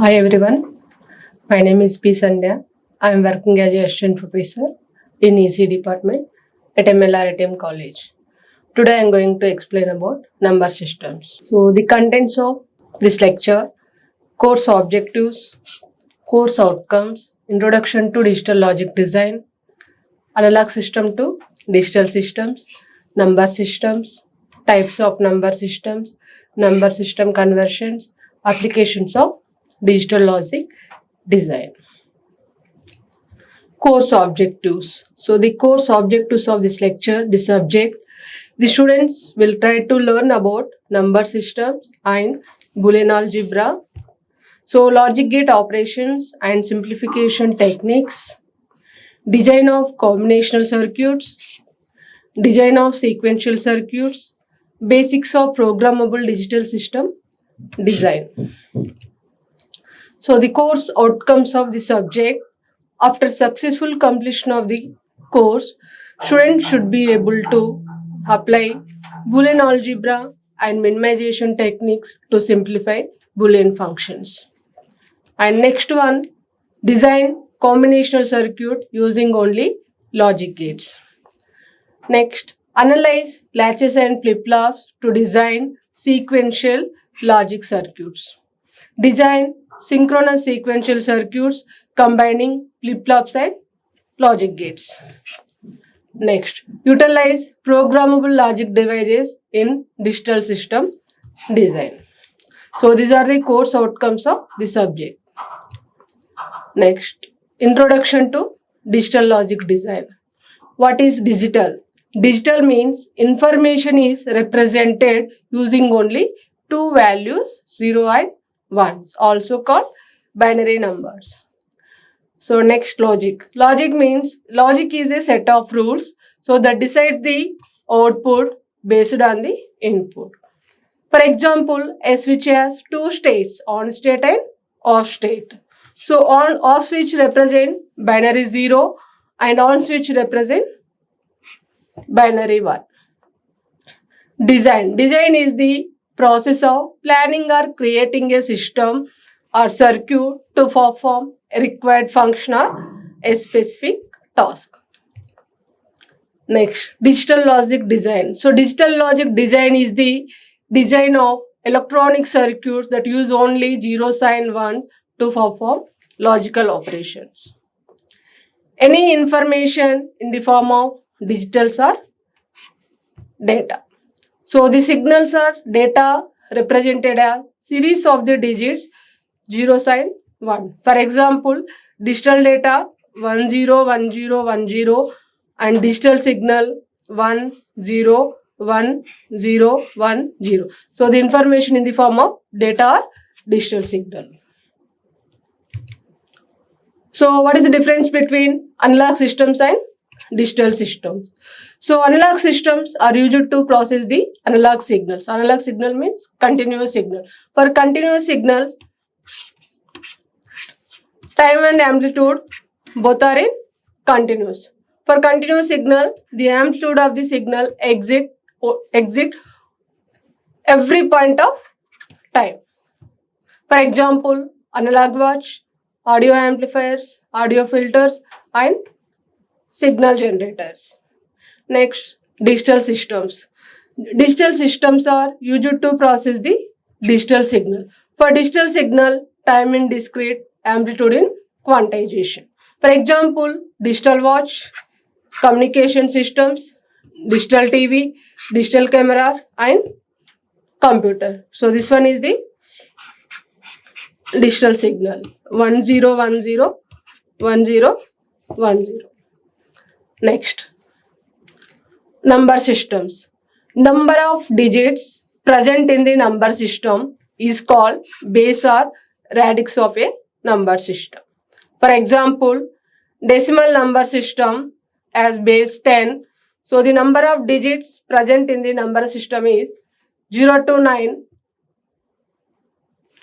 Hi everyone, my name is P. Sandhya. I am working as a assistant professor in EC department at MLRATM College. Today I am going to explain about number systems. So the contents of this lecture: course objectives, course outcomes, introduction to digital logic design, analog system to digital systems, number systems, types of number system conversions, applications of digital logic design. Course objectives. So the course objectives of this lecture, the subject, the students will try to learn about number systems and Boolean algebra. So logic gate operations and simplification techniques, design of combinational circuits, design of sequential circuits, basics of programmable digital system design. So the course outcomes of the subject: after successful completion of the course, students should be able to apply Boolean algebra and minimization techniques to simplify Boolean functions. And next one, design combinational circuit using only logic gates. Next, analyze latches and flip-flops to design sequential logic circuits. Design synchronous sequential circuits combining flip-flops and logic gates. Next, utilize programmable logic devices in digital system design. So these are the course outcomes of the subject. Next, introduction to digital logic design. What is digital? Digital means information is represented using only two values, 0 and 1, also called binary numbers. So next, logic. Logic means logic is a set of rules so that decides the output based on the input. For example, a switch has two states, on state and off state. So on off switch represent binary 0 and on switch represent binary 1. Design. Design is the process of planning or creating a system or circuit to perform a required function or a specific task. Next, digital logic design. So digital logic design is the design of electronic circuits that use only zeros and ones to perform logical operations. Any information in the form of digitals or data. So the signals are data represented as series of the digits 0 and 1. For example, digital data 101010 and digital signal 101010. So the information in the form of data or digital signal. So what is the difference between analog systems and digital systems? So analog systems are used to process the analog signals. Analog signal means continuous signal. For continuous signals, time and amplitude both are in continuous. For continuous signal, the amplitude of the signal exit every point of time. For example, analog watch, audio amplifiers, audio filters, and signal generators. Next, digital systems. Digital systems are used to process the digital signal. For digital signal, time in discrete, amplitude in quantization. For example, digital watch, communication systems, digital TV, digital cameras, and computer. So this one is the digital signal 1010 1010. Next, number systems. Number of digits present in the number system is called base or radix of a number system. For example, decimal number system as base 10. So the number of digits present in the number system is 0 to 9.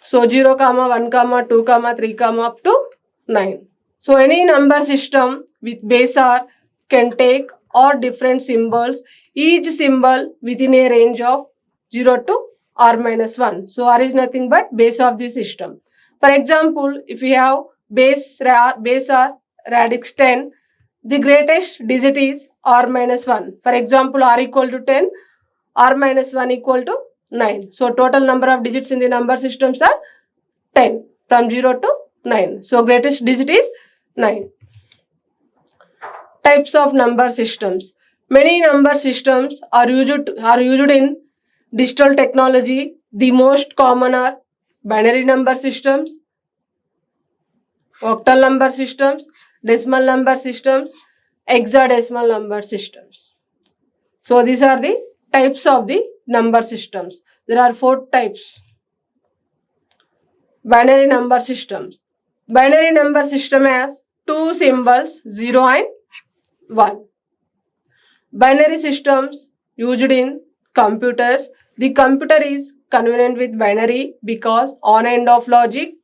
So 0, 1, 2, 3, up to 9. So any number system with base R can take or different symbols, each symbol within a range of 0 to R minus 1. So R is nothing but base of the system. For example, if we have base or radix 10, the greatest digit is r minus 1. For example, r equal to 10, r minus 1 equal to 9. So total number of digits in the number systems are 10 from 0 to 9. So greatest digit is 9. Types of number systems. Many number systems are used in digital technology. The most common are binary number systems, octal number systems, decimal number systems, hexadecimal number systems. So these are the types of the number systems. There are 4 types. Binary number systems. Binary number system has 2 symbols 0 and 1. Binary systems used in computers. The computer is convenient with binary because on and off logic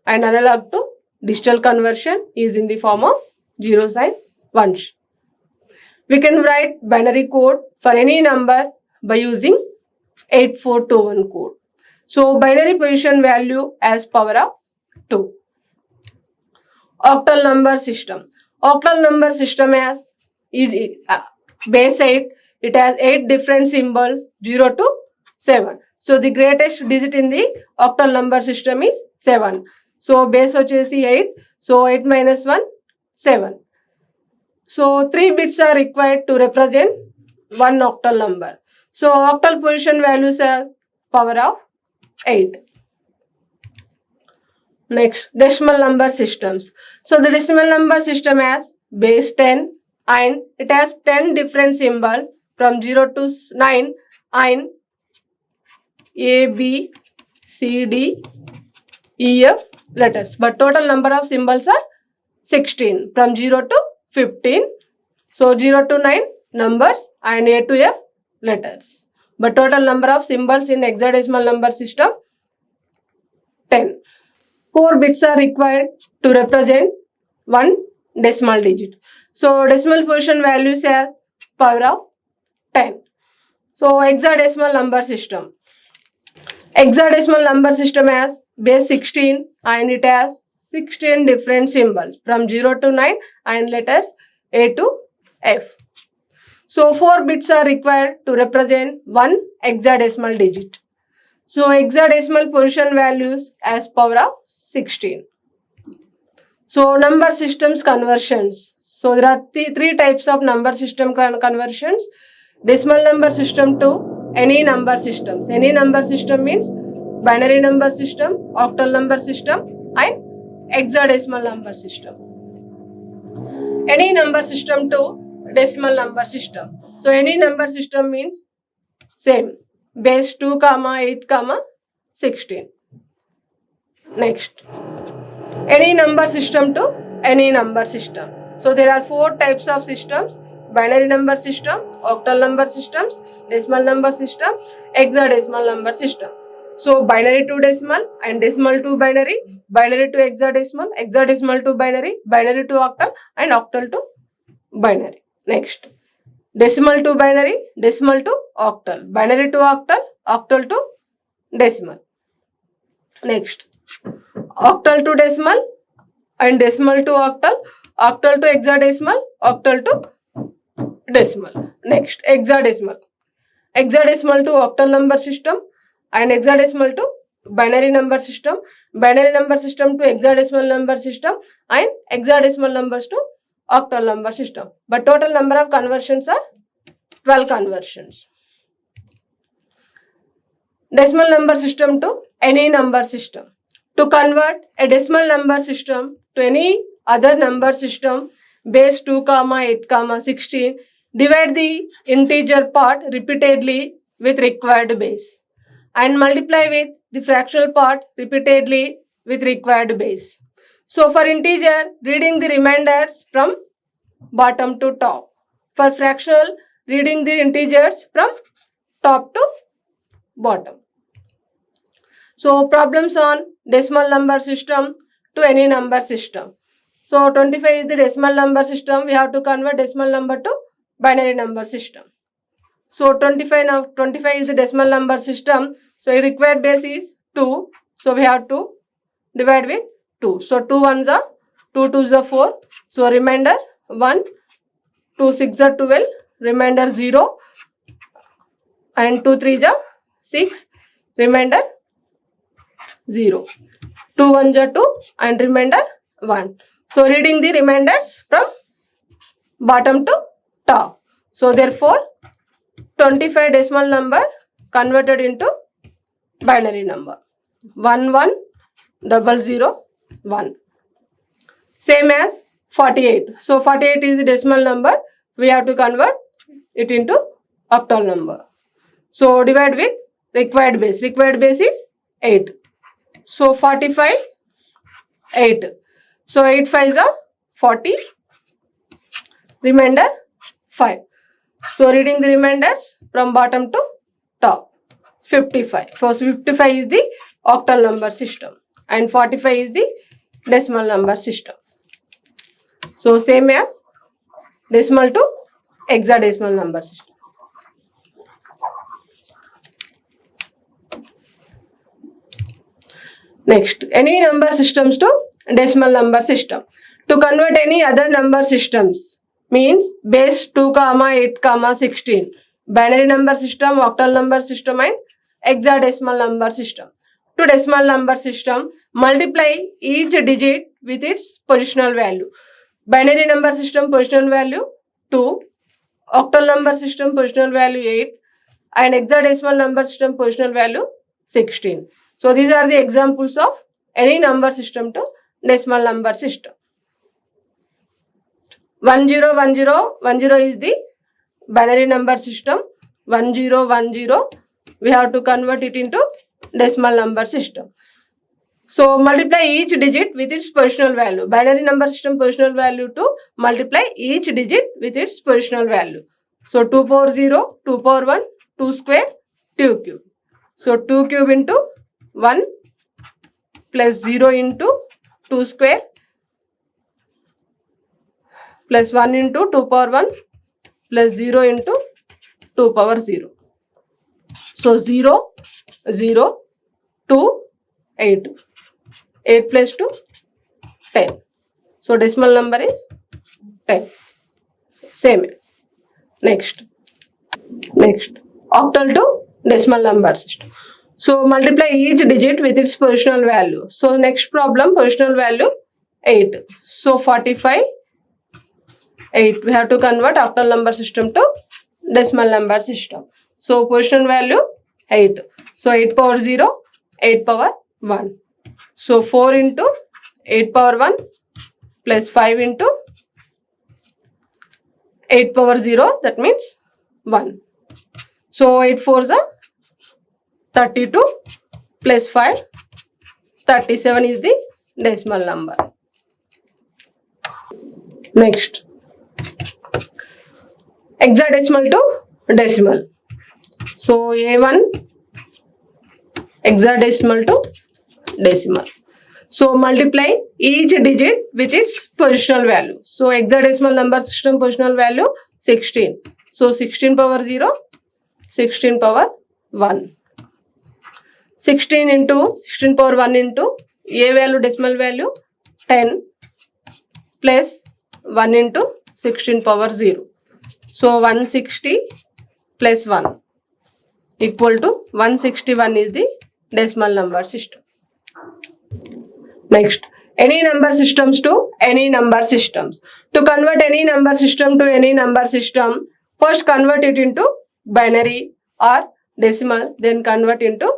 and analog to digital conversion is in the form of zeros and ones. We can write binary code for any number by using 8421 code. So binary position value as power of 2. Octal number system. Octal number system has base 8. It has 8 different symbols 0 to 7. So the greatest digit in the octal number system is 7. So base వచ్చేసి 8. So 8 minus 1, 7. So 3 bits are required to represent one octal number. So octal position values are power of 8. Next, decimal number systems. So the decimal number system has base 10 and it has 10 different symbols from 0 to 9 and A, B, C, D, E, F letters. But total number of symbols are 16 from 0 to 15. So 0 to 9 numbers and A to F letters. But total number of symbols in hexadecimal number system 10. 4 bits are required to represent one decimal digit. So decimal position values have power of 10. So hexadecimal number system. Hexadecimal number system has base 16 and it has 16 different symbols from 0 to 9 and letters A to F. So 4 bits are required to represent one hexadecimal digit. So hexadecimal position values as power of 16. So number systems conversions. So there are 3 types of number system conversions. Decimal number system to any number systems. Any number system means binary number system, octal number system and hexadecimal number system. Any number system to decimal number system. So any number system means same. Base 2, 8, 16. Next. Any number system to any number system. So there are 4 types of systems: binary number system, octal number systems, decimal number system, hexadecimal number system. So binary to decimal and decimal to binary, binary to hexadecimal, hexadecimal to binary, binary to octal and octal to binary. Next, decimal to binary, decimal to octal, binary to octal, octal to decimal. Next, octal to decimal and decimal to octal, octal to hexadecimal, octal to decimal. Next, hexadecimal. Hexadecimal to octal number system and hexadecimal to binary number system, binary number system to hexadecimal number system and hexadecimal numbers to octal number system. But total number of conversions are 12 conversions. Decimal number system to any number system. To convert a decimal number system to any other number system, base 2, 8, 16, divide the integer part repeatedly with required base and multiply with the fractional part repeatedly with required base. So for integer, reading the remainders from bottom to top. For fractional, reading the integers from top to bottom. So problems on decimal number system to any number system. So 25 is the decimal number system. We have to convert decimal number to binary number system. So 25 is the decimal number system. So required base is 2. So we have to divide with 2. So 2 ones are 2 twos are 4. So remainder 1, 2 6 are 12, remainder 0, and 2 3 are 6, remainder 0. 2 1 are 2 and remainder 1. So reading the remainders from bottom to top. So therefore 25 decimal number converted into binary number 11001. Same as 48. So 48 is the decimal number. We have to convert it into octal number. So divide with required base. Required base is 8. So 45, 8. So 8 5s are 40. Remainder 5. So reading the remainders from bottom to top. 55. So 55 is the octal number system and 45 is the decimal number system. So same as decimal to hexadecimal number system. Next, any number systems to decimal number system. To convert any other number systems means base 2, 8, 16. Binary number system, octal number system and hexadecimal number system. To decimal number system, multiply each digit with its positional value. Binary number system positional value 2, octal number system positional value 8 and hexadecimal number system positional value 16. So these are the examples of any number system to decimal number system. 101010 is the binary number system. 1010 we have to convert it into decimal number system. So multiply each digit with its positional value. Binary number system positional value to multiply each digit with its positional value. So 2 power 0, 2 power 1, 2 square, 2 cube. So 2 cube into 1 plus 0 into 2 square plus 1 into 2 power 1 plus 0 into 2 power 0. So 0, 0, 2, 8. 8 plus 2, 10. So decimal number is 10. Same. Next, octal to decimal number system. So multiply each digit with its positional value. So next problem, positional value 8. So 45, 8. We have to convert octal number system to decimal number system. So positional value 8. So 8 power 0, 8 power 1. So 4 into 8 power 1 plus 5 into 8 power 0, that means 1. So 8 4s are 32 plus 5, 37 is the decimal number. Next, hexadecimal to decimal. So A1 hexadecimal to decimal. So multiply each digit with its positional value. So hexadecimal number system positional value 16. So 16 power 0, 16 power 1. 16 into 16 power 1 into A value decimal value 10 plus 1 into 16 power 0. So 160 plus 1 equal to 161 is the decimal number system. Next, any number systems to any number systems. To convert any number system to any number system, first convert it into binary or decimal, then convert into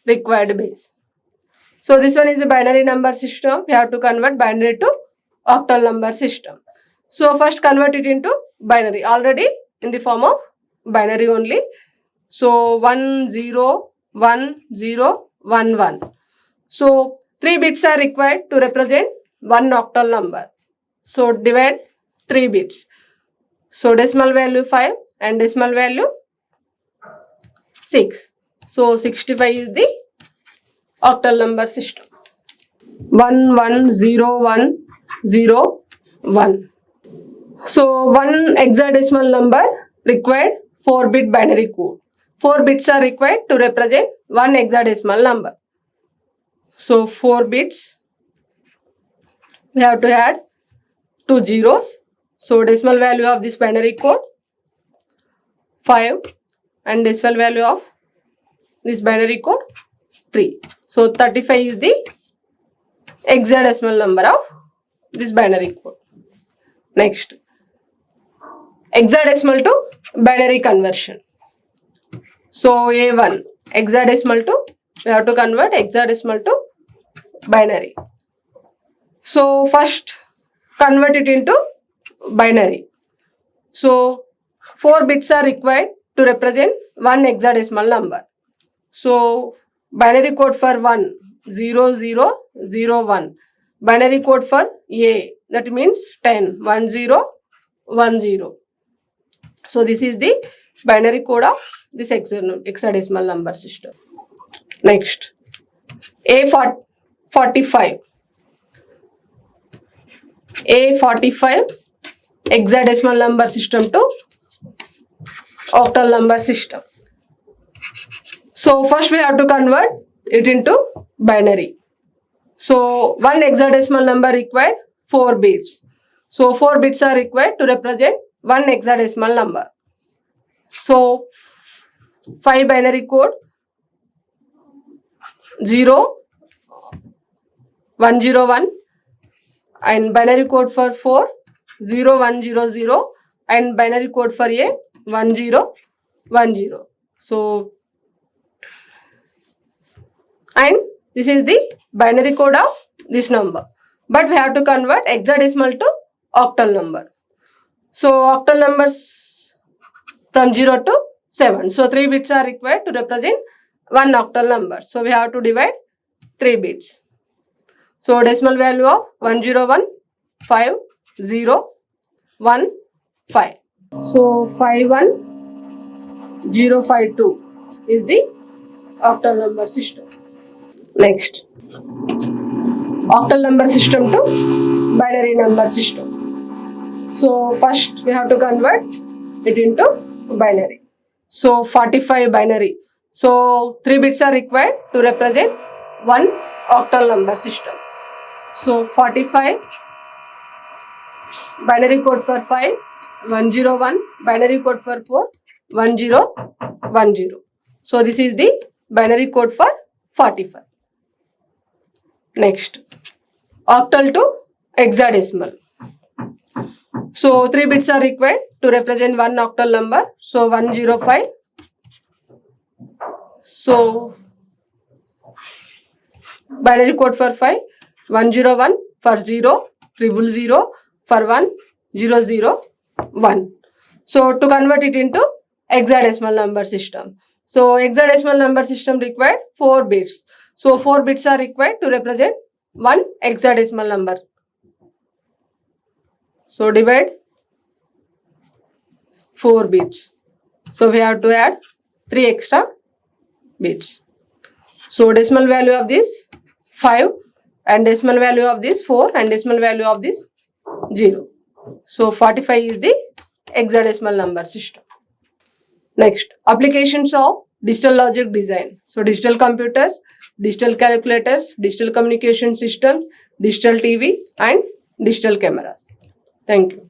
required base. So this one is the binary number system. We have to convert binary to octal number system. So first convert it into binary, already in the form of binary only. So 1 0 1 0 1 1. So 3 bits are required to represent one octal number. So divide 3 bits. So decimal value 5 and decimal value 6. So 65 is the octal number system. 1 1 0 1 0 1. So one hexadecimal number required 4-bit binary code. 4 bits are required to represent one hexadecimal number. So 4 bits we have to add 2 zeros. So decimal value of this binary code 5 and decimal value of this binary code 3. So 35 is the hexadecimal number of this binary code. Next, hexadecimal to binary conversion. So A1 hexadecimal to, we have to convert hexadecimal to binary. So first convert it into binary. So 4 bits are required to represent one hexadecimal number. So binary code for 1 0 0 0 1. Binary code for A, that means 10 1 0 1 0. So this is the binary code of this hexadecimal number system. Next, A45. A45 hexadecimal number system to octal number system. So first we have to convert it into binary. So one hexadecimal number required 4 bits. So 4 bits are required to represent one hexadecimal number. So 5 binary code 0 1 0 1 and binary code for 4 0 1 0 0 and binary code for A 1 0 1 0. So and this is the binary code of this number, but we have to convert hexadecimal to octal number. So octal numbers from 0 to 7. So 3 bits are required to represent one octal number. So we have to divide 3 bits. So decimal value of 101 5 0 1 5. So 51052 is the octal number system. Next, octal number system to binary number system. So first we have to convert it into binary. So 45 binary. So 3 bits are required to represent one octal number system. So 45 binary code for 5 101, binary code for 4 1010. So this is the binary code for 45. Next, octal to hexadecimal. So 3 bits are required to represent one octal number. So 105. So binary code for 5 101 for 0 000 for 1 001. So to convert it into hexadecimal number system. So hexadecimal number system required 4 bits. So 4 bits are required to represent one hexadecimal number. So divide 4 bits. So we have to add 3 extra bits. So decimal value of this 5 and decimal value of this 4 and decimal value of this 0. So 45 is the hexadecimal number system. Next, applications of digital logic design. So digital computers, digital calculators, digital communication systems, digital TV and digital cameras. Thank you.